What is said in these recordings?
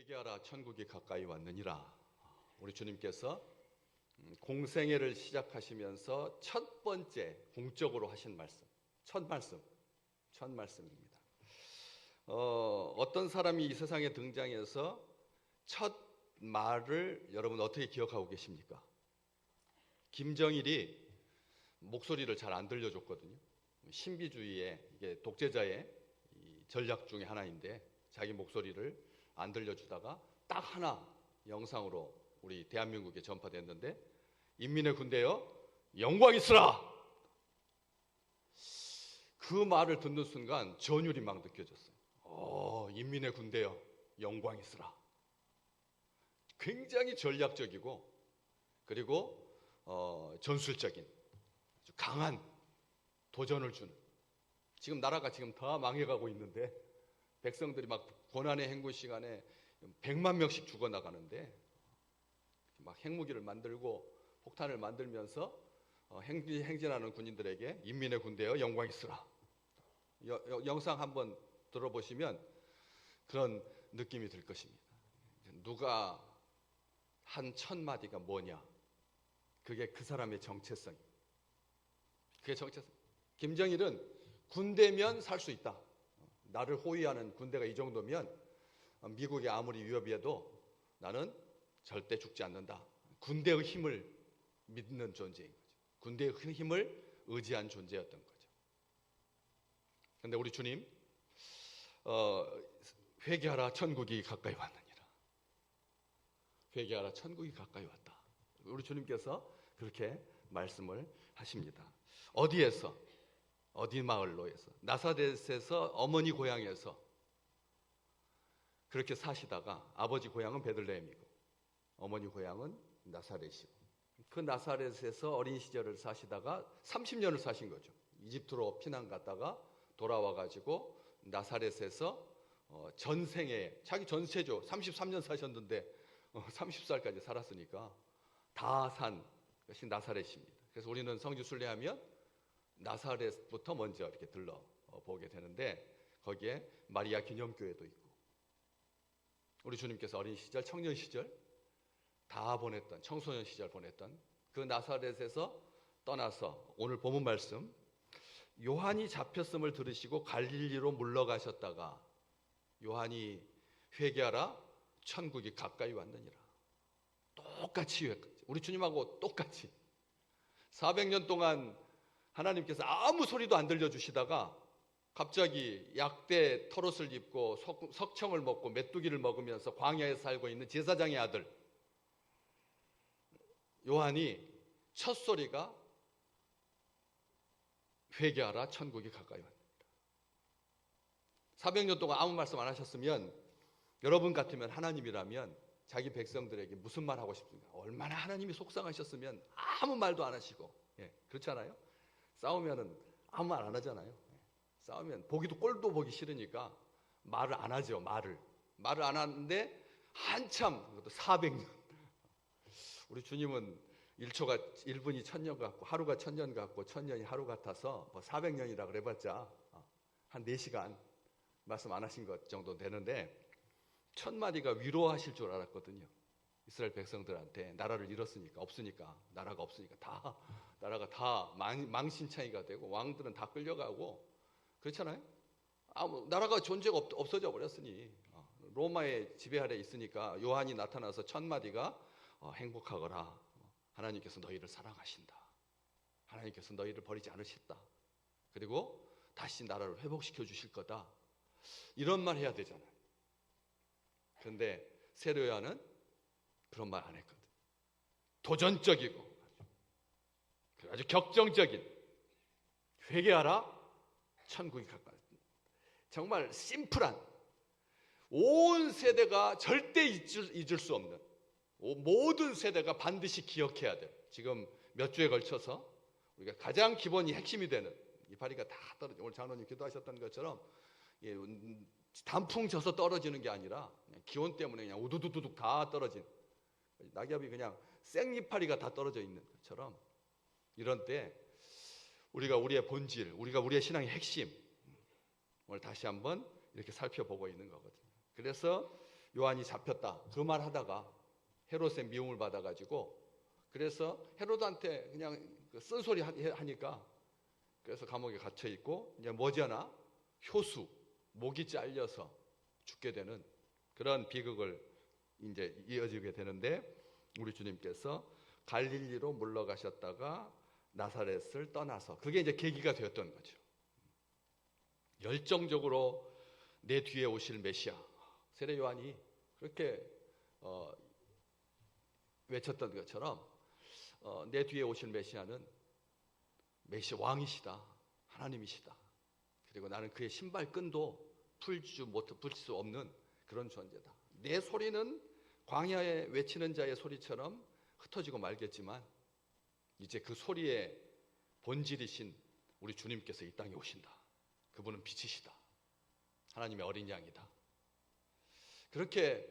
회개하라 천국이 가까이 왔느니라. 우리 주님께서 공생애를 시작하시면서 첫 번째 공적으로 하신 말씀, 첫 말씀입니다. 어떤 사람이 이 세상에 등장해서 첫 말을 여러분 어떻게 기억하고 계십니까? 김정일이 목소리를 잘 안 들려줬거든요. 신비주의의 이게 독재자의 전략 중에 하나인데 자기 목소리를 안 들려주다가 딱 하나 영상으로 우리 대한민국에 전파됐는데, 인민의 군대여 영광 있으라. 그 말을 듣는 순간 전율이 막 느껴졌어요. 인민의 군대여 영광 있으라. 굉장히 전략적이고 그리고 전술적인 아주 강한 도전을 주는, 지금 나라가 지금 다 망해가고 있는데 백성들이 막 고난의 행군 시간에 100만 명씩 죽어나가는데 막 핵무기를 만들고 폭탄을 만들면서 행진하는 군인들에게 인민의 군대여 영광 있으라. 영상 한번 들어보시면 그런 느낌이 들 것입니다. 누가 한 첫 마디가 뭐냐, 그게 그 사람의 정체성입니다. 그게 정체성. 김정일은 군대면 살 수 있다. 나를 호위하는 군대가 이 정도면 미국이 아무리 위협해도 나는 절대 죽지 않는다. 군대의 힘을 믿는 존재인 거죠. 군대의 힘을 의지한 존재였던 거죠. 그런데 우리 주님, 회개하라 천국이 가까이 왔느니라. 회개하라 천국이 가까이 왔다. 우리 주님께서 그렇게 말씀을 하십니다. 어디에서? 어디 마을로에서? 나사렛에서, 어머니 고향에서 그렇게 사시다가, 아버지 고향은 베들레헴이고 어머니 고향은 나사렛이고, 그 나사렛에서 어린 시절을 사시다가 30년을 사신 거죠. 이집트로 피난 갔다가 돌아와 가지고 나사렛에서 전생에 자기 전세죠. 33년 사셨는데 30살까지 살았으니까 다 산 것이 나사렛입니다. 그래서 우리는 성지 순례하면 나사렛부터 먼저 이렇게 들러보게 되는데, 거기에 마리아 기념교회도 있고, 우리 주님께서 어린 시절, 청년 시절 다 보냈던, 청소년 시절 보냈던 그 나사렛에서 떠나서 오늘 본문 말씀, 요한이 잡혔음을 들으시고 갈릴리로 물러가셨다가, 요한이 회개하라 천국이 가까이 왔느니라. 똑같이, 우리 주님하고 똑같이 400년 동안 하나님께서 아무 소리도 안 들려주시다가 갑자기 약대 털옷을 입고 석청을 먹고 메뚜기를 먹으면서 광야에 살고 있는 제사장의 아들 요한이 첫 소리가 회개하라 천국이 가까이 왔다. 400년 동안 아무 말씀 안 하셨으면, 여러분 같으면 하나님이라면 자기 백성들에게 무슨 말 하고 싶습니까? 얼마나 하나님이 속상하셨으면 아무 말도 안 하시고. 그렇잖아요. 싸우면은 아무 말 안 하잖아요. 싸우면 보기도 꼴도 보기 싫으니까 말을 안 하죠. 말을 안 하는데 한참, 그것도 400년. 우리 주님은 1초가 1분이 1000년 같고 하루가 1000년 같고 1000년이 하루 같아서 뭐 400년이라 그래봤자 한 4시간 말씀 안 하신 것 정도 되는데, 첫 마디가 위로하실 줄 알았거든요. 이스라엘 백성들한테 나라를 잃었으니까, 없으니까, 나라가 없으니까 나라가 다 망신창이가 되고 왕들은 다 끌려가고 그렇잖아요. 나라가 존재가 없어져 버렸으니 로마의 지배 아래 있으니까 요한이 나타나서 첫 마디가 행복하거라. 하나님께서 너희를 사랑하신다. 하나님께서 너희를 버리지 않으셨다. 그리고 다시 나라를 회복시켜 주실 거다. 이런 말 해야 되잖아요. 그런데 세례 요한은 그런 말 안 했거든. 도전적이고 아주 격정적인, 회개하라 천국이 가까이. 정말 심플한, 온 세대가 절대 잊을 수 없는, 모든 세대가 반드시 기억해야 될, 지금 몇 주에 걸쳐서 우리가 가장 기본이 핵심이 되는, 이파리가 다 떨어져. 오늘 장로님 기도하셨던 것처럼 단풍 져서 떨어지는 게 아니라 그냥 기온 때문에 그냥 우두두둑 다 떨어진, 낙엽이 그냥 생이파리가 다 떨어져 있는 것처럼, 이런 때 우리가 우리의 본질, 우리의 신앙의 핵심, 오늘 다시 한번 이렇게 살펴보고 있는 거거든요. 그래서 요한이 잡혔다 그 말 하다가 헤롯의 미움을 받아가지고 그래서 헤롯한테 그냥 쓴소리 하니까 그래서 감옥에 갇혀 있고 이제 머지않아 효수 목이 잘려서 죽게 되는 그런 비극을 이제 이어지게 되는데 우리 주님께서 갈릴리로 물러가셨다가 나사렛을 떠나서 그게 이제 계기가 되었던 거죠. 열정적으로 내 뒤에 오실 메시아 세례 요한이 그렇게 외쳤던 것처럼 내 뒤에 오실 메시아는 메시아 왕이시다 하나님이시다 그리고 나는 그의 신발끈도 풀 수 없는 그런 존재다. 내 소리는 광야에 외치는 자의 소리처럼 흩어지고 말겠지만 이제 그 소리의 본질이신 우리 주님께서 이 땅에 오신다. 그분은 빛이시다. 하나님의 어린 양이다. 그렇게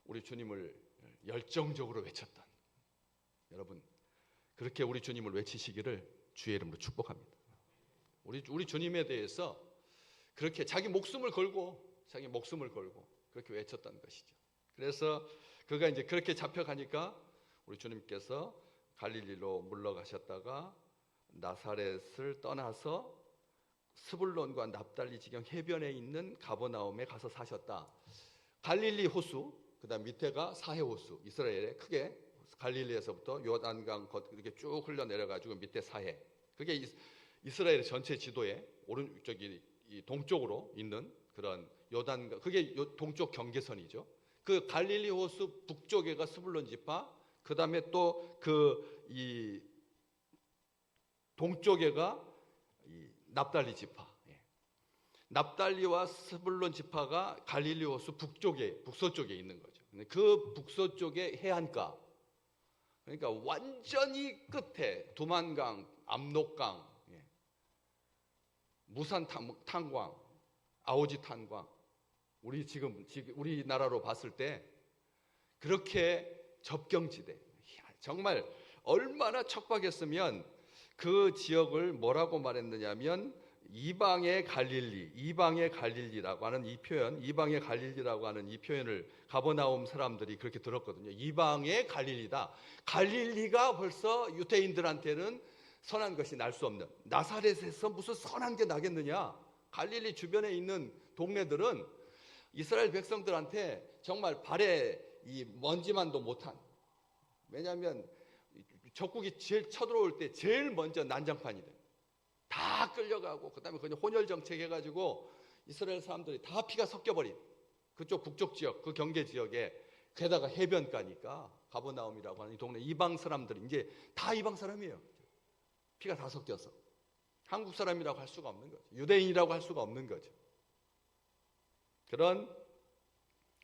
우리 주님을 열정적으로 외쳤던 여러분 그렇게 우리 주님을 외치시기를 주의 이름으로 축복합니다. 우리 주님에 대해서 그렇게 자기 목숨을 걸고 그렇게 외쳤던 것이죠. 그래서 그가 이제 그렇게 잡혀가니까 우리 주님께서 갈릴리로 물러가셨다가 나사렛을 떠나서 스불론과 납달리 지경 해변에 있는 가버나움에 가서 사셨다. 갈릴리 호수, 그다음 밑에가 사해 호수. 이스라엘에 크게 갈릴리에서부터 요단강 이렇게 쭉 흘러 내려가지고 밑에 사해. 그게 이스라엘 전체 지도에 오른쪽이 동쪽으로 있는 그런 요단강. 그게 동쪽 경계선이죠. 그 갈릴리 호수 북쪽에가 스불론 지파. 그다음에 또 이 동쪽에가 이 납달리 지파. 납달리와 스불론 지파가 갈릴리 호수 북서쪽에 있는 거죠. 그 북서쪽의 해안가, 그러니까 완전히 끝에 두만강, 압록강, 무산 탄광, 아오지 탄광, 지금 우리나라로 봤을 때 그렇게 접경지대, 정말 얼마나 척박했으면 그 지역을 뭐라고 말했느냐면 이방의 갈릴리라고 하는 이 표현, 이방의 갈릴리라고 하는 이 표현을 가버나움 사람들이 그렇게 들었거든요. 이방의 갈릴리다. 갈릴리가 벌써 유대인들한테는 선한 것이 날 수 없는, 나사렛에서 무슨 선한 게 나겠느냐. 갈릴리 주변에 있는 동네들은 이스라엘 백성들한테 정말 발에 이 먼지만도 못한, 왜냐하면 적국이 제일 쳐들어올 때 제일 먼저 난장판이 돼. 다 끌려가고 그다음에 그냥 혼혈 정책 해가지고 이스라엘 사람들이 다 피가 섞여버린 그쪽 북쪽 지역, 그 경계 지역에, 게다가 해변가니까 가버나움이라고 하는 이 동네 이방 사람들이 이제 다 이방 사람이에요. 피가 다 섞여서 한국 사람이라고 할 수가 없는 거죠. 유대인이라고 할 수가 없는 거죠. 그런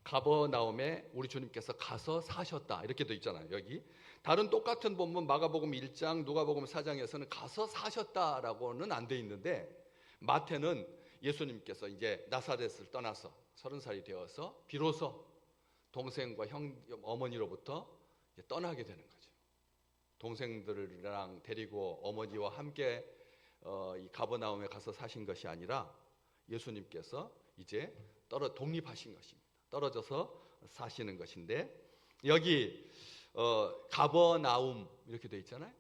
가버나움에 우리 주님께서 가서 사셨다 이렇게 돼 있잖아요. 여기 다른 똑같은 본문 마가복음 1장, 누가복음 4장에서는 가서 사셨다라고는 안 돼 있는데, 마태는 예수님께서 이제 나사렛을 떠나서 30살이 되어서 비로소 동생과 어머니로부터 떠나게 되는 거죠. 동생들이랑 데리고 어머니와 함께 이 가버나움에 가서 사신 것이 아니라 예수님께서 이제 독립하신 것입니다. 떨어져서 사시는 것인데, 여기 가버나움 이렇게 되어 있잖아요.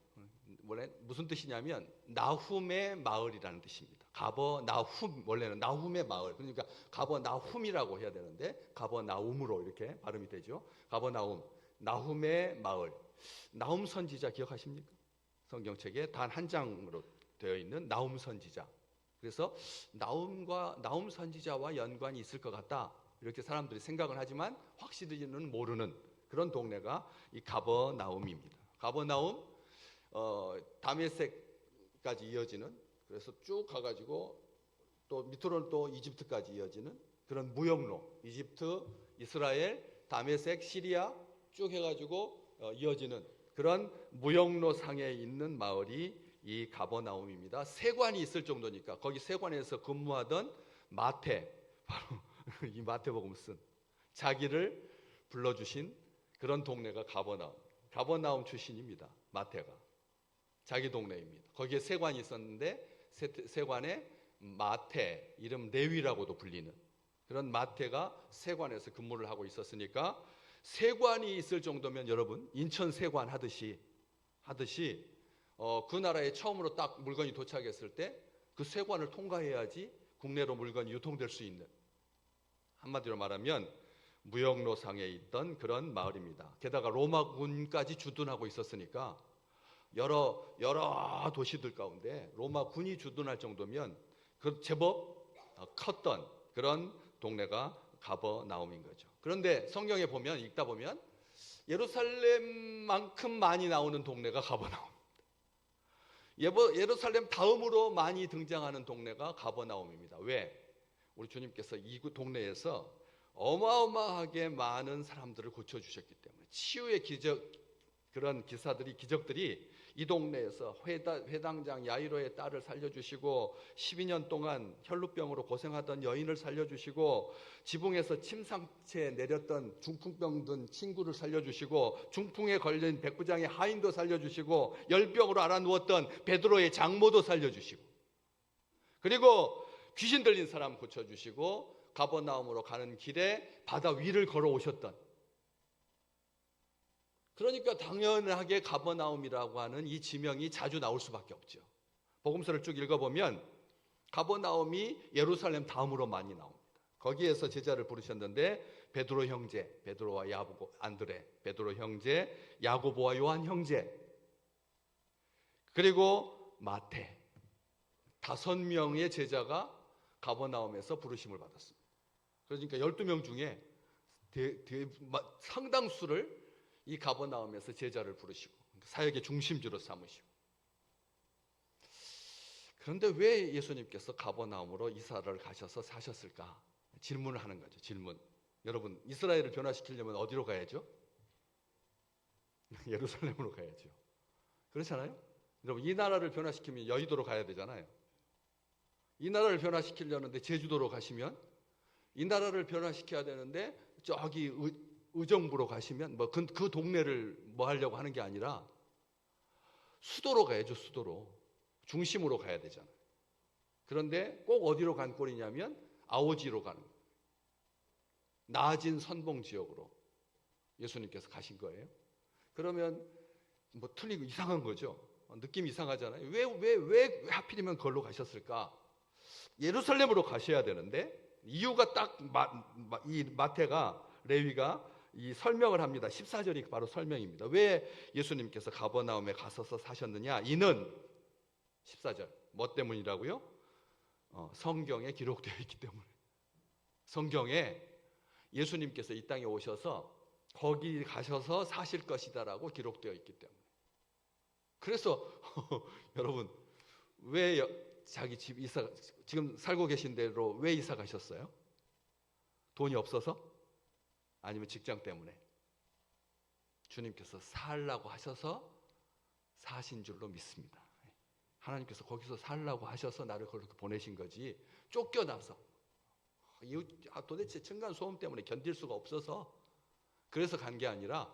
원래 무슨 뜻이냐면 나훔의 마을이라는 뜻입니다. 가버나훔, 원래는 나훔의 마을, 그러니까 가버나훔이라고 해야 되는데 가버나움으로 이렇게 발음이 되죠. 가버나움, 나훔의 마을. 나훔 선지자 기억하십니까? 성경책에 단 한 장으로 되어 있는 나훔 선지자. 그래서 나훔 선지자와 연관이 있을 것 같다 이렇게 사람들이 생각을 하지만 확실히는 모르는 그런 동네가 이 가버나움입니다. 가버나움, 다메섹까지 이어지는, 그래서 쭉 가가지고 또 밑으로는 또 이집트까지 이어지는 그런 무역로, 이집트, 이스라엘, 다메섹, 시리아 쭉 해가지고 이어지는 그런 무역로 상에 있는 마을이 이 가버나움입니다. 세관이 있을 정도니까 거기 세관에서 근무하던 마태, 바로 이 마태복음 쓴 자기를 불러주신 그런 동네가 가버나움 출신입니다. 마태가 자기 동네입니다. 거기에 세관이 있었는데 세관에 마태, 이름 레위라고도 불리는 그런 마태가 세관에서 근무를 하고 있었으니까 세관이 있을 정도면 여러분 인천 세관 하듯이 그 나라에 처음으로 딱 물건이 도착했을 때 그 세관을 통과해야지 국내로 물건이 유통될 수 있는, 한마디로 말하면 무역로상에 있던 그런 마을입니다. 게다가 로마군까지 주둔하고 있었으니까 여러 도시들 가운데 로마군이 주둔할 정도면 그 제법 컸던 그런 동네가 가버나움인 거죠. 그런데 성경에 보면 읽다 보면 예루살렘만큼 많이 나오는 동네가 가버나움. 예루살렘 다음으로 많이 등장하는 동네가 가버나움입니다. 왜? 우리 주님께서 이 동네에서 어마어마하게 많은 사람들을 고쳐주셨기 때문에, 치유의 그런 기적들이 이 동네에서 회당장 야이로의 딸을 살려주시고 12년 동안 혈루병으로 고생하던 여인을 살려주시고 지붕에서 침상체에 내렸던 중풍병 든 친구를 살려주시고 중풍에 걸린 백부장의 하인도 살려주시고 열병으로 앓아누웠던 베드로의 장모도 살려주시고, 그리고 귀신 들린 사람 고쳐주시고 가버나움으로 가는 길에 바다 위를 걸어오셨던, 그러니까 당연하게 가버나움이라고 하는 이 지명이 자주 나올 수밖에 없죠. 복음서를 쭉 읽어보면 가버나움이 예루살렘 다음으로 많이 나옵니다. 거기에서 제자를 부르셨는데 베드로 형제, 베드로와 야고보, 안드레, 베드로 형제, 야고보와 요한 형제, 그리고 마태, 5명의 제자가 가버나움에서 부르심을 받았습니다. 그러니까 12명 중에 상당수를 이 가버나움에서 제자를 부르시고 사역의 중심지로 삼으시고. 그런데 왜 예수님께서 가버나움으로 이사를 가셔서 사셨을까? 질문을 하는 거죠. 질문. 여러분, 이스라엘을 변화시키려면 어디로 가야죠? 예루살렘으로 가야죠. 그렇잖아요? 여러분, 이 나라를 변화시키면 여의도로 가야 되잖아요. 이 나라를 변화시키려는데 제주도로 가시면, 이 나라를 변화시켜야 되는데 저기 의정부로 가시면 그 동네를 뭐 하려고 하는 게 아니라 수도로 가야죠. 수도로. 중심으로 가야 되잖아요. 그런데 꼭 어디로 간 꼴이냐면 아오지로 가는 거예요. 나아진 선봉 지역으로 예수님께서 가신 거예요. 그러면 뭐 틀리고 이상한 거죠. 느낌 이상하잖아요. 왜 하필이면 그걸로 가셨을까? 예루살렘으로 가셔야 되는데 이유가 딱 이 마태가, 레위가 이 설명을 합니다. 14절이 바로 설명입니다. 왜 예수님께서 가버나움에 가셔서 사셨느냐? 이는 14절 뭐 때문이라고요? 성경에 기록되어 있기 때문에. 성경에 예수님께서 이 땅에 오셔서 거기 가셔서 사실 것이다라고 기록되어 있기 때문에. 그래서 여러분, 왜 자기 집 지금 살고 계신 데로 왜 이사 가셨어요? 돈이 없어서? 아니면 직장 때문에? 주님께서 살라고 하셔서 사신 줄로 믿습니다. 하나님께서 거기서 살라고 하셔서 나를 그렇게 보내신 거지, 쫓겨나서 도대체 층간소음 때문에 견딜 수가 없어서 그래서 간 게 아니라,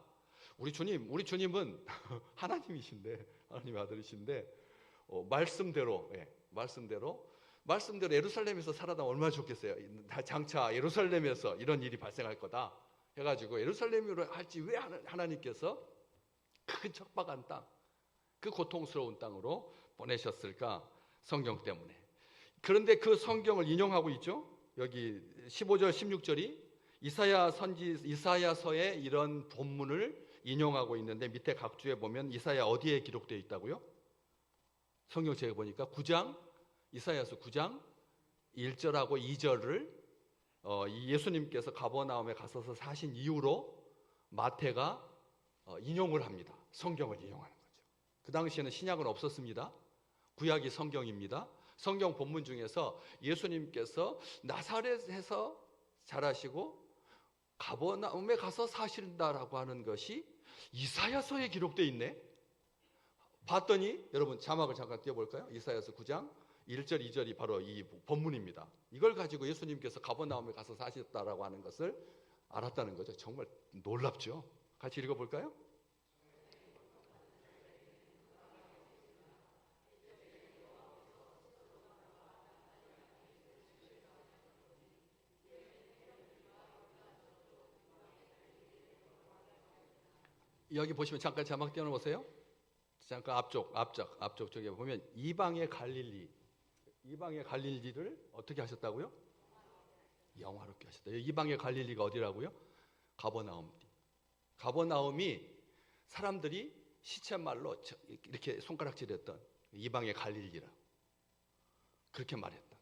우리 주님은 하나님이신데, 하나님의 아들이신데 말씀대로 예루살렘에서 살아다 얼마나 좋겠어요. 장차 예루살렘에서 이런 일이 발생할 거다 해가지고 예루살렘으로 할지 왜 하나님께서 그 척박한 땅, 그 고통스러운 땅으로 보내셨을까? 성경 때문에. 그런데 그 성경을 인용하고 있죠. 여기 15절 16절이 이사야서의 이런 본문을 인용하고 있는데, 밑에 각주에 보면 이사야 어디에 기록되어 있다고요? 성경책에 보니까 이사야서 9장 1절하고 2절을 예수님께서 가버나움에 가셔서 사신 이후로 마태가 인용을 합니다. 성경을 인용하는 거죠. 그 당시에는 신약은 없었습니다. 구약이 성경입니다. 성경 본문 중에서 예수님께서 나사렛에서 자라시고 가버나움에 가서 사신다라고 하는 것이 이사야서에 기록되어 있네. 봤더니 여러분, 자막을 잠깐 띄워볼까요? 이사야서 9장 1절 2절이 바로 이 본문입니다. 이걸 가지고 예수님께서 가버나움에 가서 사셨다라고 하는 것을 알았다는 거죠. 정말 놀랍죠. 같이 읽어볼까요? 여기 보시면 잠깐 자막 띄워놓으세요. 잠깐 앞쪽 쪽에 보면 이방의 갈릴리를 어떻게 하셨다고요? 영화롭게 하셨다. 이방의 갈릴리가 어디라고요? 가버나움이 사람들이 시쳇말로 이렇게 손가락질했던 이방의 갈릴리라 그렇게 말했다.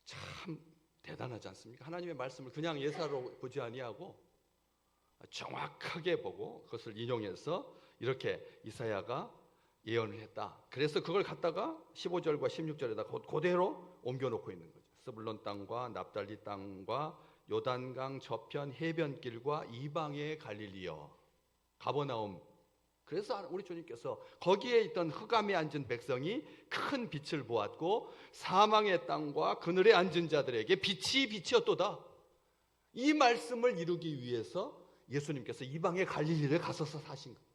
참 대단하지 않습니까? 하나님의 말씀을 그냥 예사로 보지 아니하고 정확하게 보고 그것을 인용해서 이렇게 이사야가 예언을 했다. 그래서 그걸 갖다가 15절과 16절에다 그대로 옮겨놓고 있는 거죠. 스불론 땅과 납달리 땅과 요단강 저편 해변길과 이방의 갈릴리여 가버나움. 그래서 우리 주님께서 거기에 있던 흑암에 앉은 백성이 큰 빛을 보았고 사망의 땅과 그늘에 앉은 자들에게 빛이 빛이었도다. 이 말씀을 이루기 위해서 예수님께서 이방의 갈릴리를 가셔서 사신 거예요.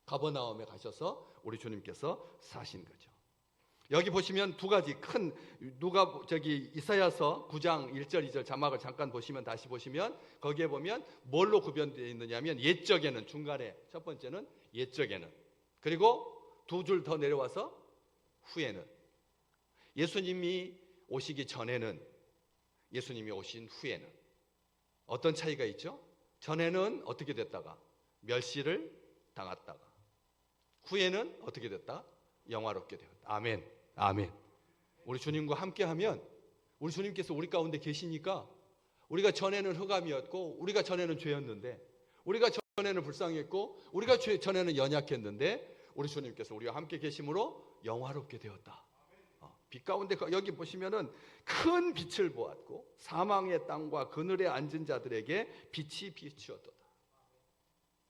가버나움에 가셔서 우리 주님께서 사신 거죠. 여기 보시면 두 가지 큰 이사야서 9장 1절 2절 자막을 잠깐 보시면 다시 보시면 거기에 보면 뭘로 구별되어 있느냐면 옛적에는 중간에 첫 번째는 옛적에는 그리고 두 줄 더 내려와서 후에는 예수님이 오시기 전에는 예수님이 오신 후에는 어떤 차이가 있죠? 전에는 어떻게 됐다가 멸시를 당했다가 후에는 어떻게 됐다? 영화롭게 되었다. 아멘. 아멘. 우리 주님과 함께하면 우리 주님께서 우리 가운데 계시니까 우리가 전에는 흑암이었고 우리가 전에는 죄였는데 우리가 전에는 불쌍했고 우리가 전에는 연약했는데 우리 주님께서 우리와 함께 계심으로 영화롭게 되었다. 빛 가운데 여기 보시면은 큰 빛을 보았고 사망의 땅과 그늘에 앉은 자들에게 빛이 비추었도다.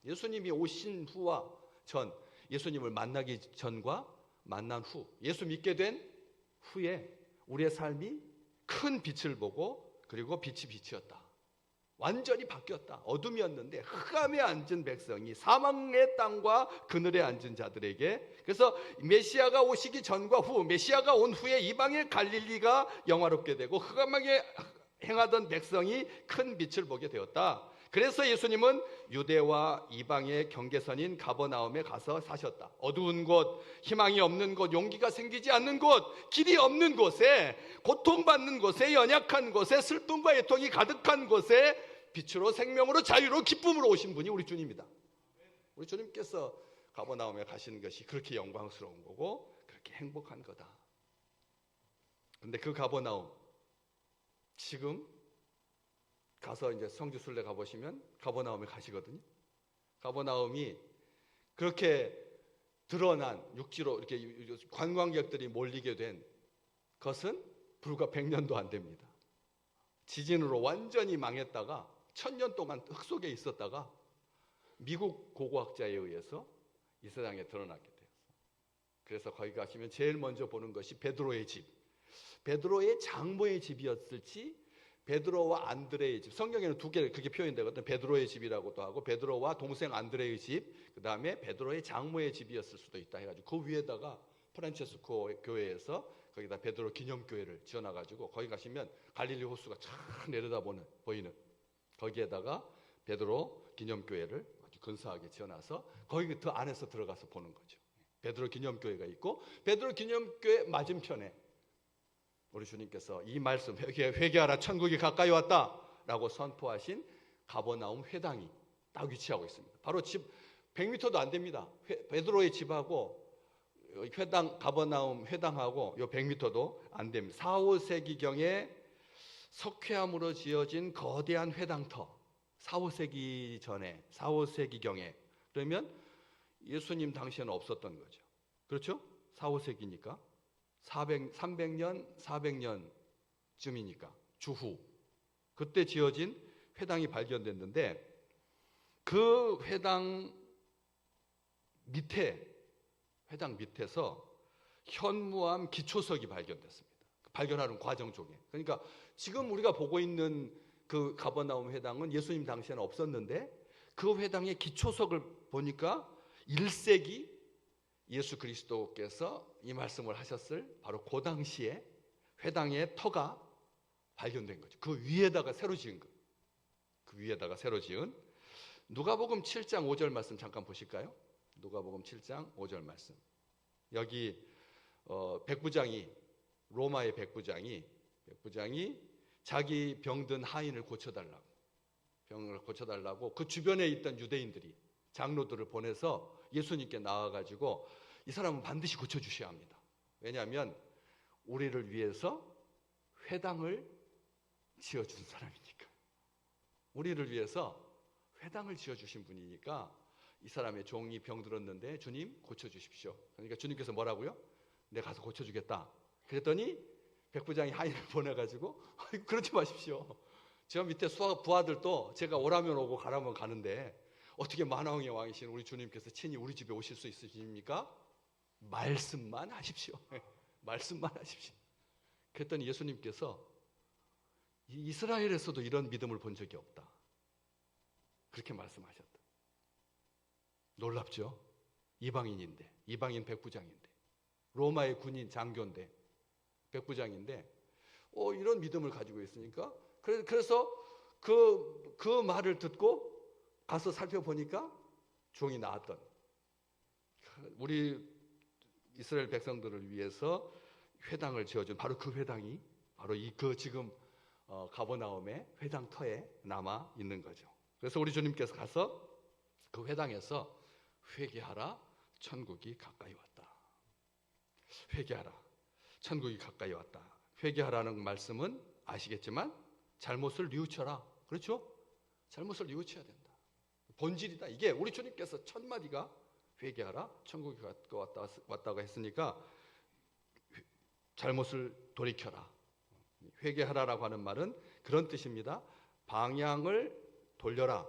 예수님이 오신 후와 전, 예수님을 만나기 전과 만난 후, 예수 믿게 된 후에 우리의 삶이 큰 빛을 보고 그리고 빛이 빛이었다. 완전히 바뀌었다. 어둠이었는데 흑암에 앉은 백성이 사망의 땅과 그늘에 앉은 자들에게 그래서 메시아가 오시기 전과 후 메시아가 온 후에 이방의 갈릴리가 영화롭게 되고 흑암에 행하던 백성이 큰 빛을 보게 되었다. 그래서 예수님은 유대와 이방의 경계선인 가버나움에 가서 사셨다. 어두운 곳, 희망이 없는 곳, 용기가 생기지 않는 곳, 길이 없는 곳에, 고통받는 곳에, 연약한 곳에, 슬픔과 애통이 가득한 곳에 빛으로 생명으로 자유로 기쁨으로 오신 분이 우리 주님이다. 우리 주님께서 가버나움에 가시는 것이 그렇게 영광스러운 거고 그렇게 행복한 거다. 그런데 그 가버나움 지금 가서 이제 성주 순례 가보시면 가버나움에 가시거든요. 가버나움이 그렇게 드러난 육지로 이렇게 관광객들이 몰리게 된 것은 불과 100년도 안 됩니다. 지진으로 완전히 망했다가 1000년 동안 흙 속에 있었다가 미국 고고학자에 의해서 이 세상에 드러나게 되었어요. 그래서 거기 가시면 제일 먼저 보는 것이 베드로의 집. 베드로의 장모의 집이었을지 베드로와 안드레의 집. 성경에는 두 개 그렇게 표현되거든요. 베드로의 집이라고도 하고 베드로와 동생 안드레의 집, 그 다음에 베드로의 장모의 집이었을 수도 있다 해가지고 그 위에다가 프란체스코 교회에서 거기다 베드로 기념교회를 지어놔가지고 거기 가시면 갈릴리 호수가 쫙 보이는 거기에다가 베드로 기념교회를 아주 근사하게 지어놔서 거기 더 안에서 들어가서 보는 거죠. 베드로 기념교회가 있고 베드로 기념교회 맞은편에 우리 주님께서 이 말씀 회개하라 천국이 가까이 왔다라고 선포하신 가버나움 회당이 딱 위치하고 있습니다. 바로 집 100m도 안 됩니다. 베드로의 집하고 가버나움 회당하고 요 100m도 안 됩니다. 4, 5세기경에 석회암으로 지어진 거대한 회당터. 4, 5세기 전에 4, 5세기경에 그러면 예수님 당시에는 없었던 거죠. 그렇죠? 4, 5세기니까 300년, 400년쯤이니까 주후 그때 지어진 회당이 발견됐는데 그 회당 밑에서 현무암 기초석이 발견됐습니다. 발견하는 과정 쪽에. 그러니까 지금 우리가 보고 있는 그 가버나움 회당은 예수님 당시에는 없었는데 그 회당의 기초석을 보니까 1세기 예수 그리스도께서 이 말씀을 하셨을 바로 그 당시에 회당의 터가 발견된 거죠. 그 위에다가 새로 지은 거. 그 위에다가 새로 지은 누가복음 7장 5절 말씀 잠깐 보실까요? 누가복음 7장 5절 말씀. 여기 백부장이, 로마의 백부장이 자기 병든 하인을 고쳐달라고, 병을 고쳐달라고 그 주변에 있던 유대인들이, 장로들을 보내서 예수님께 나와가지고 이 사람은 반드시 고쳐주셔야 합니다. 왜냐하면 우리를 위해서 회당을 지어준 사람이니까, 우리를 위해서 회당을 지어주신 분이니까 이 사람의 종이 병들었는데 주님 고쳐주십시오. 그러니까 주님께서 뭐라고요? 내가 가서 고쳐주겠다. 그랬더니 백부장이 하인을 보내가지고 그러지 마십시오. 저 밑에 부하들도 제가 오라면 오고 가라면 가는데 어떻게 만왕의 왕이신 우리 주님께서 친히 우리 집에 오실 수 있으십니까? 말씀만 하십시오. 말씀만 하십시오. 그랬더니 예수님께서 이스라엘에서도 이런 믿음을 본 적이 없다, 그렇게 말씀하셨다. 놀랍죠? 이방인인데, 이방인 백부장인데, 로마의 군인 장교인데, 백부장인데 이런 믿음을 가지고 있으니까, 그래서 그 말을 듣고 가서 살펴보니까 종이 나았던, 우리 이스라엘 백성들을 위해서 회당을 지어준 바로 그 회당이 바로 지금 가버나움의 회당터에 남아 있는 거죠. 그래서 우리 주님께서 가서 그 회당에서 회개하라, 천국이 가까이 왔다. 회개하라, 천국이 가까이 왔다. 회개하라는 말씀은 아시겠지만 잘못을 뉘우쳐라, 그렇죠? 잘못을 뉘우쳐야 된다. 본질이다. 이게 우리 주님께서 첫 마디가 회개하라, 천국이 가까이 왔다고 했으니까 잘못을 돌이켜라. 회개하라라고 하는 말은 그런 뜻입니다. 방향을 돌려라,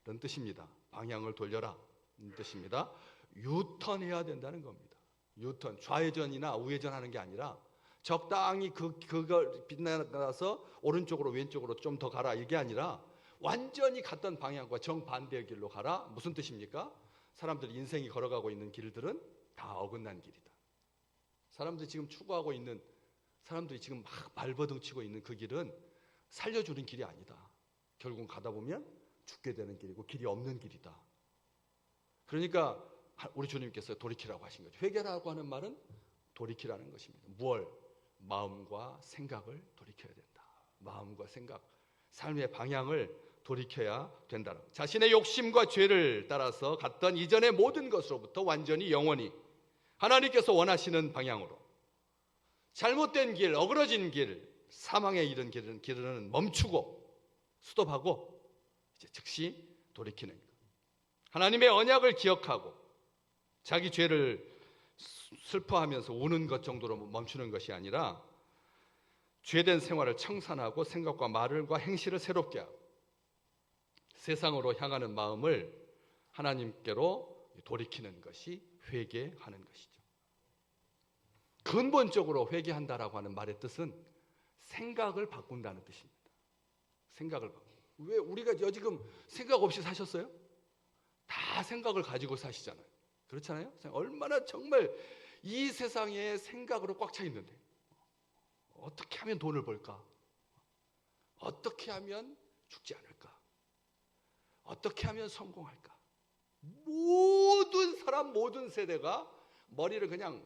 이런 뜻입니다. 방향을 돌려라, 이런 뜻입니다. 유턴해야 된다는 겁니다. 유턴, 좌회전이나 우회전 하는 게 아니라 적당히 그걸 빛나서 오른쪽으로 왼쪽으로 좀 더 가라, 이게 아니라 완전히 갔던 방향과 정반대의 길로 가라. 무슨 뜻입니까? 사람들 인생이 걸어가고 있는 길들은 다 어긋난 길이다. 사람들이 지금 추구하고 있는, 사람들이 지금 막 발버둥 치고 있는 그 길은 살려주는 길이 아니다. 결국 가다 보면 죽게 되는 길이고 길이 없는 길이다. 그러니까 우리 주님께서 돌이키라고 하신 거죠. 회개라고 하는 말은 돌이키라는 것입니다. 무엇? 마음과 생각을 돌이켜야 된다. 마음과 생각, 삶의 방향을 돌이켜야 된다. 자신의 욕심과 죄를 따라서 갔던 이전의 모든 것으로부터 완전히 영원히 하나님께서 원하시는 방향으로, 잘못된 길, 어그러진 길, 사망에 이른 길은 멈추고 스톱하고 이제 즉시 돌이키는 것. 하나님의 언약을 기억하고 자기 죄를 슬퍼하면서 우는 것 정도로 멈추는 것이 아니라 죄된 생활을 청산하고 생각과 말과 행실을 새롭게 하고 세상으로 향하는 마음을 하나님께로 돌이키는 것이 회개하는 것이죠. 근본적으로 회개한다라고 하는 말의 뜻은 생각을 바꾼다는 뜻입니다. 생각을 바꾼다. 왜 우리가 지금 생각 없이 사셨어요? 다 생각을 가지고 사시잖아요. 그렇잖아요? 얼마나 정말 이 세상에 생각으로 꽉 차 있는데 어떻게 하면 돈을 벌까? 어떻게 하면 죽지 않을까? 어떻게 하면 성공할까? 모든 사람, 모든 세대가 머리를 그냥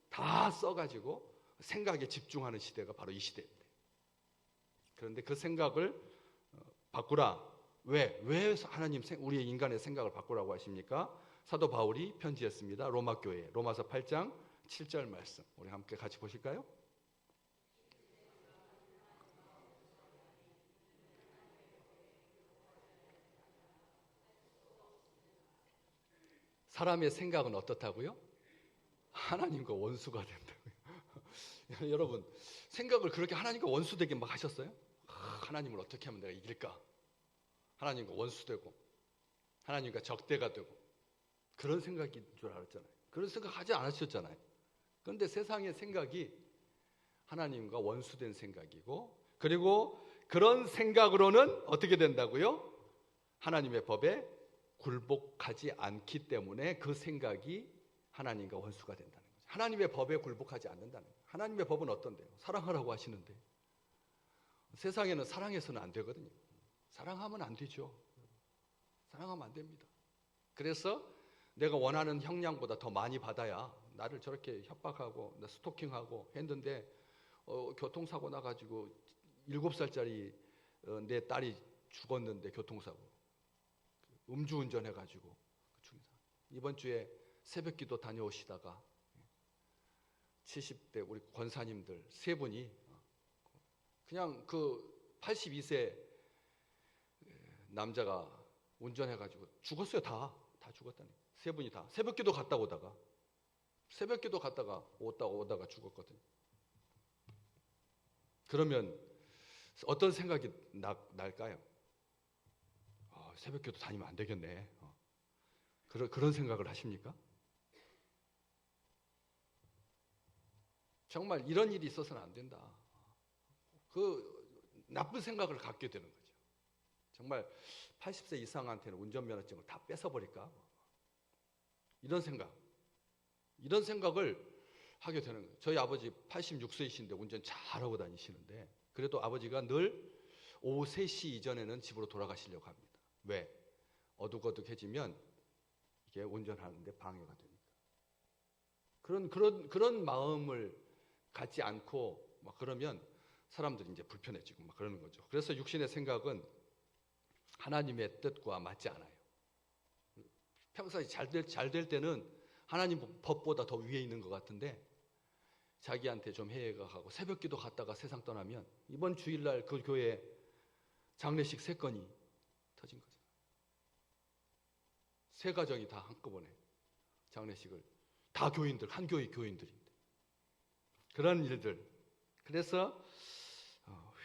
다 써가지고 생각에 집중하는 시대가 바로 이 시대인데, 그런데 그 생각을 바꾸라. 왜 하나님 우리의 인간의 생각을 바꾸라고 하십니까? 사도 바울이 편지했습니다. 로마 교회, 로마서 8장 7절 말씀, 우리 함께 같이 보실까요? 사람의 생각은 어떻다고요? 하나님과 원수가 된다고요. 여러분, 생각을 그렇게 하나님과 원수되게 막 하셨어요? 하나님을 어떻게 하면 내가 이길까? 하나님과 원수되고 하나님과 적대가 되고 그런 생각인 줄 알았잖아요. 그런 생각 하지 않으셨잖아요. 그런데 세상의 생각이 하나님과 원수된 생각이고, 그리고 그런 생각으로는 어떻게 된다고요? 하나님의 법에 굴복하지 않기 때문에 그 생각이 하나님과 원수가 된다는 거죠. 하나님의 법에 굴복하지 않는다는 거예요. 하나님의 법은 어떤데요? 사랑하라고 하시는데 세상에는 사랑해서는 안 되거든요. 사랑하면 안 되죠. 사랑하면 안 됩니다. 그래서 내가 원하는 형량보다 더 많이 받아야 나를 저렇게 협박하고 스토킹하고 했는데 교통사고 나가지고 7살짜리 내 딸이 죽었는데 교통사고 음주운전 해가지고 이번 주에 새벽기도 다녀오시다가 70대 우리 권사님들 세 분이 그냥 그 82세 남자가 운전해가지고 죽었어요. 다 죽었다니. 세 분이 다 새벽기도 갔다 오다가 오다가 죽었거든요. 그러면 어떤 생각이 날까요? 새벽기도 다니면 안 되겠네. 그런 생각을 하십니까? 정말 이런 일이 있어서는 안 된다. 그 나쁜 생각을 갖게 되는 거죠. 정말 80세 이상한테는 운전면허증을 다 뺏어버릴까? 이런 생각을 하게 되는 거예요. 저희 아버지 86세이신데 운전 잘하고 다니시는데 그래도 아버지가 늘 오후 3시 이전에는 집으로 돌아가시려고 합니다. 왜? 어둑어둑해지면 이게 운전하는데 방해가 되니까. 그런 마음을 갖지 않고 막 그러면 사람들이 이제 불편해지고 막 그러는 거죠. 그래서 육신의 생각은 하나님의 뜻과 맞지 않아요. 평소에 잘 될 때는 하나님 법보다 더 위에 있는 것 같은데 자기한테 좀 해가 가고 새벽기도 갔다가 세상 떠나면 이번 주일날 그 교회 장례식 3건이 터진 거죠. 3가정이 다 한꺼번에 장례식을 다 교인들, 한 교회 교인들인데 그런 일들. 그래서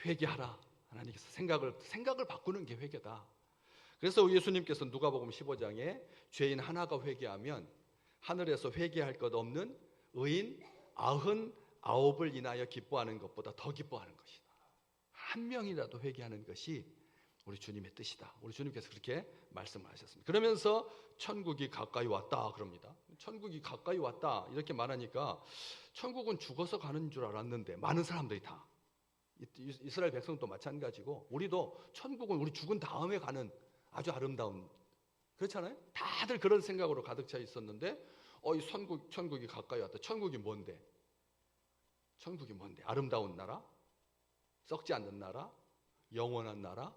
회개하라. 하나님께서 생각을 바꾸는 게 회개다. 그래서 예수님께서 누가복음 15장에 죄인 하나가 회개하면 하늘에서 회개할 것 없는 의인 99을 인하여 기뻐하는 것보다 더 기뻐하는 것이다. 한 명이라도 회개하는 것이 우리 주님의 뜻이다. 우리 주님께서 그렇게 말씀을 하셨습니다. 그러면서 천국이 가까이 왔다 그럽니다. 천국이 가까이 왔다 이렇게 말하니까 천국은 죽어서 가는 줄 알았는데 많은 사람들이 다 이스라엘 백성도 마찬가지고 우리도 천국은 우리 죽은 다음에 가는 아주 아름다운 그렇잖아요. 다들 그런 생각으로 가득 차 있었는데 이 천국이 가까이 왔다. 천국이 뭔데? 아름다운 나라? 썩지 않는 나라? 영원한 나라?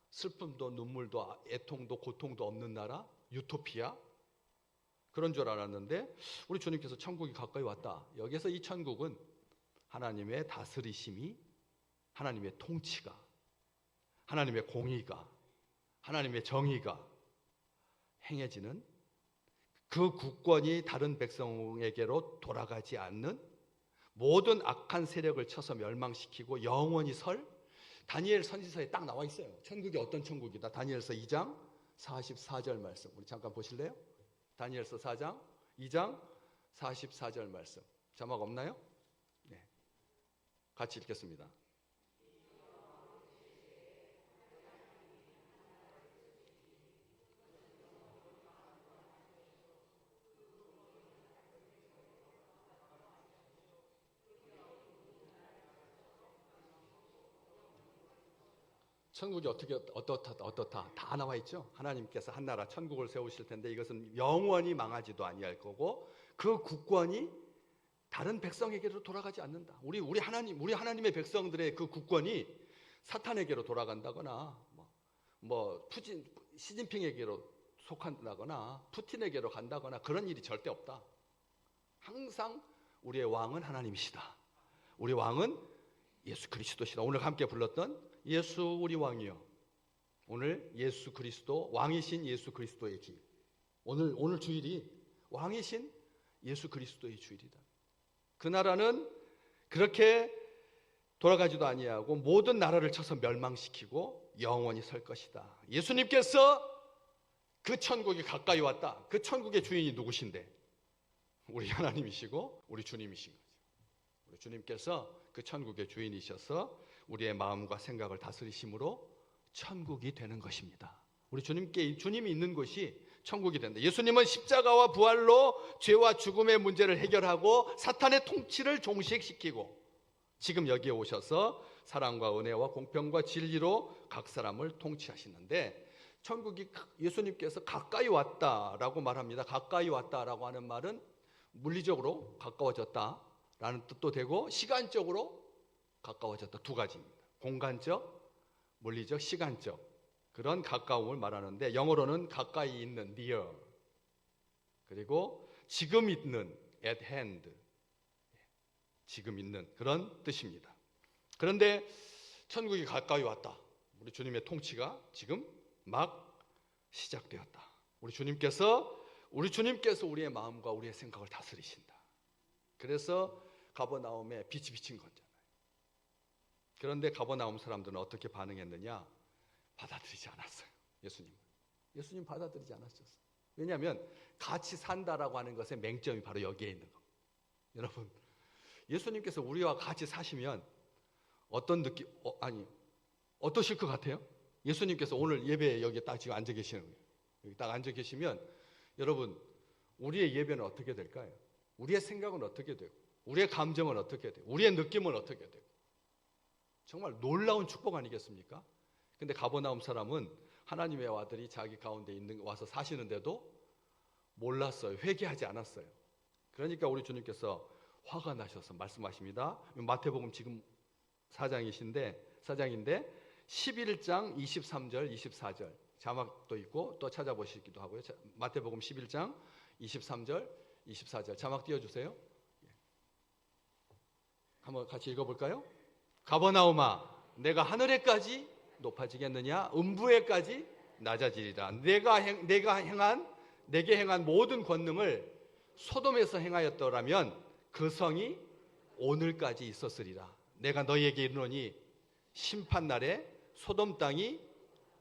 슬픔도 눈물도 애통도 고통도 없는 나라? 유토피아? 그런 줄 알았는데 우리 주님께서 천국이 가까이 왔다. 여기서 이 천국은 하나님의 다스리심이 하나님의 통치가 하나님의 공의가 하나님의 정의가 행해지는 그 국권이 다른 백성에게로 돌아가지 않는 모든 악한 세력을 쳐서 멸망시키고 영원히 설 다니엘 선지서에 딱 나와 있어요. 천국이 어떤 천국이다. 다니엘서 2장 44절 말씀. 우리 잠깐 보실래요? 다니엘서 4장 2장 44절 말씀. 자막 없나요? 네. 같이 읽겠습니다. 천국이 어떻다 다 나와 있죠. 하나님께서 한 나라 천국을 세우실 텐데 이것은 영원히 망하지도 아니할 거고 그 국권이 다른 백성에게로 돌아가지 않는다. 우리 하나님의 백성들의 그 국권이 사탄에게로 돌아간다거나 시진핑에게로 속한다거나 푸틴에게로 간다거나 그런 일이 절대 없다. 항상 우리의 왕은 하나님이시다. 우리 왕은 예수 그리스도시다. 오늘 함께 불렀던 예수 우리 왕이여. 오늘 예수 그리스도 왕이신 예수 그리스도의 길. 오늘 주일이 왕이신 예수 그리스도의 주일이다. 그 나라는 그렇게 돌아가지도 아니하고 모든 나라를 쳐서 멸망시키고 영원히 설 것이다. 예수님께서 그 천국이 가까이 왔다. 그 천국의 주인이 누구신데? 우리 하나님이시고 우리 주님이신 거죠. 우리 주님께서 그 천국의 주인이셔서 우리의 마음과 생각을 다스리심으로 천국이 되는 것입니다. 우리 주님이 있는 곳이 천국이 된다. 예수님은 십자가와 부활로 죄와 죽음의 문제를 해결하고 사탄의 통치를 종식시키고 지금 여기에 오셔서 사랑과 은혜와 공평과 진리로 각 사람을 통치하시는데 천국이 예수님께서 가까이 왔다라고 말합니다. 가까이 왔다라고 하는 말은 물리적으로 가까워졌다라는 뜻도 되고 시간적으로 가까워졌다, 두 가지입니다. 공간적, 물리적, 시간적 그런 가까움을 말하는데 영어로는 가까이 있는 near, 그리고 지금 있는 at hand, 지금 있는 그런 뜻입니다. 그런데 천국이 가까이 왔다. 우리 주님의 통치가 지금 막 시작되었다. 우리 주님께서 우리의 마음과 우리의 생각을 다스리신다. 그래서 가버나움에 빛이 비친 거잖아요. 그런데 가버나움 사람들은 어떻게 반응했느냐? 받아들이지 않았어요. 예수님 받아들이지 않았었어요. 왜냐하면 같이 산다라고 하는 것의 맹점이 바로 여기에 있는 겁니다. 여러분, 예수님께서 우리와 같이 사시면 어떤 느낌, 어떠실 것 같아요? 예수님께서 오늘 예배에 여기 딱 지금 앉아 계시는 거예요. 여기 딱 앉아 계시면 여러분, 우리의 예배는 어떻게 될까요? 우리의 생각은 어떻게 되고, 우리의 감정은 어떻게 되고, 우리의 느낌은 어떻게 되고, 정말 놀라운 축복 아니겠습니까? 근데 가버나움 사람은 하나님의 아들이 자기 가운데 와서 사시는데도 몰랐어요. 회개하지 않았어요. 그러니까 우리 주님께서 화가 나셔서 말씀하십니다. 마태복음 지금 4장인데 11장 23절 24절 자막도 있고 또 찾아보시기도 하고요. 마태복음 11장 23절 24절 자막 띄워주세요. 한번 같이 읽어볼까요? 가버나움아, 내가 하늘에까지 높아지겠느냐? 음부에까지 낮아지리라. 내게 행한 모든 권능을 소돔에서 행하였더라면 그 성이 오늘까지 있었으리라. 내가 너희에게 이르노니 심판날에 소돔 땅이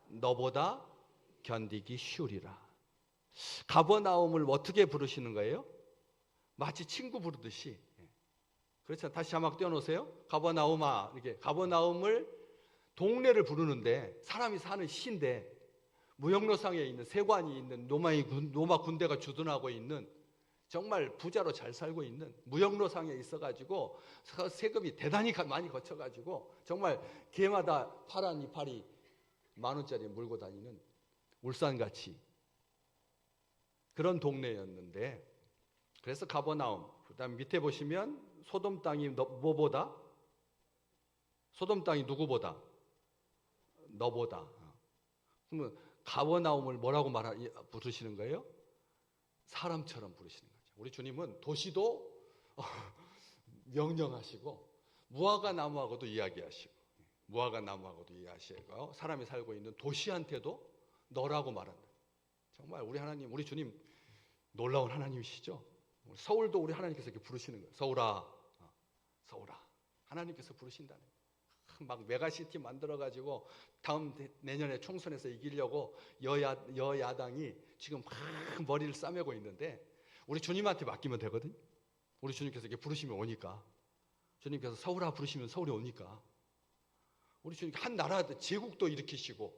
너보다 견디기 쉬우리라. 가버나움을 어떻게 부르시는 거예요? 마치 친구 부르듯이. 그렇죠. 다시 자막 띄워놓으세요. 가버나움아, 이렇게 가버나움을 동네를 부르는데 사람이 사는 시인데 무역로상에 있는 세관이 있는 로마 군대가 주둔하고 있는 정말 부자로 잘 살고 있는 무역로상에 있어가지고 세금이 대단히 많이 거쳐가지고 정말 개마다 파란 이파리 10,000원짜리 물고 다니는 울산같이 그런 동네였는데, 그래서 가버나움, 그 다음 밑에 보시면 소돔 땅이 뭐보다? 소돔 땅이 누구보다? 너보다. 그러면 가버나움을 뭐라고 부르시는 거예요? 사람처럼 부르시는 거죠. 우리 주님은 도시도 명령하시고 무화과 나무하고도 이야기하시고 사람이 살고 있는 도시한테도 너라고 말한다. 정말 우리 하나님, 우리 주님 놀라운 하나님이시죠. 서울도 우리 하나님께서 이렇게 부르시는 거예요. 서울아, 서울아. 하나님께서 부르신다는 거예요. 막 메가시티 만들어가지고 다음 내년에 총선에서 이기려고 여야당이 지금 막 머리를 싸매고 있는데 우리 주님한테 맡기면 되거든요. 우리 주님께서 이렇게 부르시면 오니까, 주님께서 서울아 부르시면 서울이 오니까, 우리 주님 한 나라 제국도 일으키시고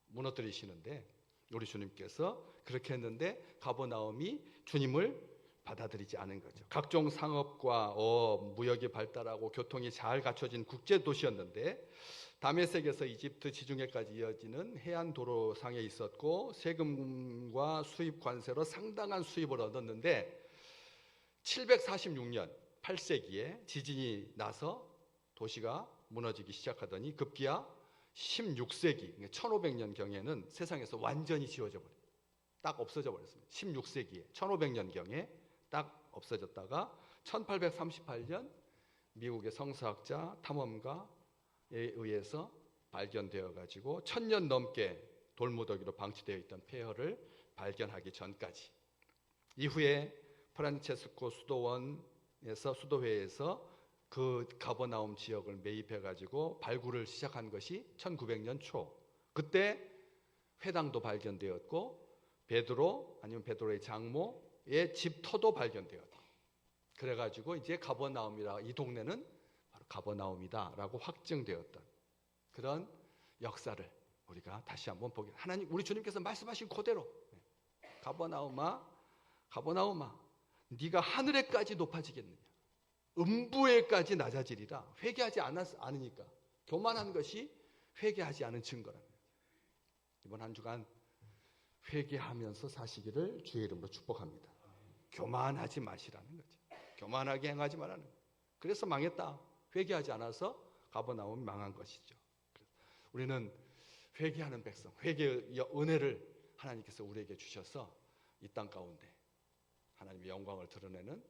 무너뜨리시는데 우리 주님께서 그렇게 했는데 가버나움이 주님을 받아들이지 않은 거죠. 각종 상업과 무역이 발달하고 교통이 잘 갖춰진 국제 도시였는데 다메섹에서 이집트 지중해까지 이어지는 해안 도로상에 있었고 세금과 수입 관세로 상당한 수입을 얻었는데 746년 8세기에 지진이 나서 도시가 무너지기 시작하더니 급기야 16세기 1500년 경에는 세상에서 완전히 지워져 버려요. 딱 없어져 버렸습니다. 16세기에 1500년 경에 딱 없어졌다가 1838년 미국의 성서학자 탐험가에 의해서 발견되어 가지고 1000년 넘게 돌무더기로 방치되어 있던 폐허를 발견하기 전까지, 이후에 프란체스코 수도회에서 그 가버나움 지역을 매입해 가지고 발굴을 시작한 것이 1900년 초. 그때 회당도 발견되었고 베드로 아니면 베드로의 장모의 집터도 발견되었다. 그래가지고 이제 가버나움이라, 이 동네는 바로 가버나움이다라고 확정되었던 그런 역사를 우리가 다시 한번 보게. 하나님, 우리 주님께서 말씀하신 그대로 가버나움아, 가버나움아, 네가 하늘에까지 높아지겠느냐? 음부에까지 낮아지리라. 회개하지 않으니까. 교만한 것이 회개하지 않은 증거랍니다. 이번 한 주간 회개하면서 사시기를 주의 이름으로 축복합니다. 교만하지 마시라는 거죠. 교만하게 행하지 말라는 거예요. 그래서 망했다. 회개하지 않아서 가버나움이 망한 것이죠. 우리는 회개하는 백성, 회개의 은혜를 하나님께서 우리에게 주셔서 이 땅 가운데 하나님의 영광을 드러내는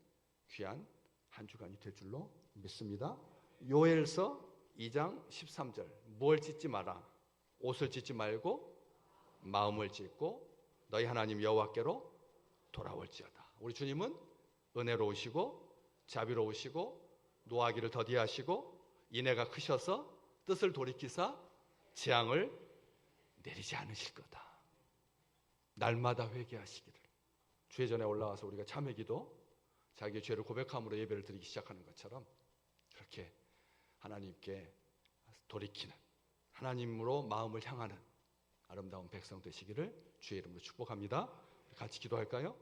귀한 한 주간이 될 줄로 믿습니다. 요엘서 2장 13절, 뭘 찢지 마라. 옷을 찢지 말고 마음을 찢고 너희 하나님 여호와께로 돌아올지어다. 우리 주님은 은혜로우시고 자비로우시고 노하기를 더디하시고 인애가 크셔서 뜻을 돌이키사 재앙을 내리지 않으실 거다. 날마다 회개하시기를. 주의 전에 올라와서 우리가 참회기도 자기의 죄를 고백함으로 예배를 드리기 시작하는 것처럼 그렇게 하나님께 돌이키는, 하나님으로 마음을 향하는 아름다운 백성 되시기를 주의 이름으로 축복합니다. 같이 기도할까요?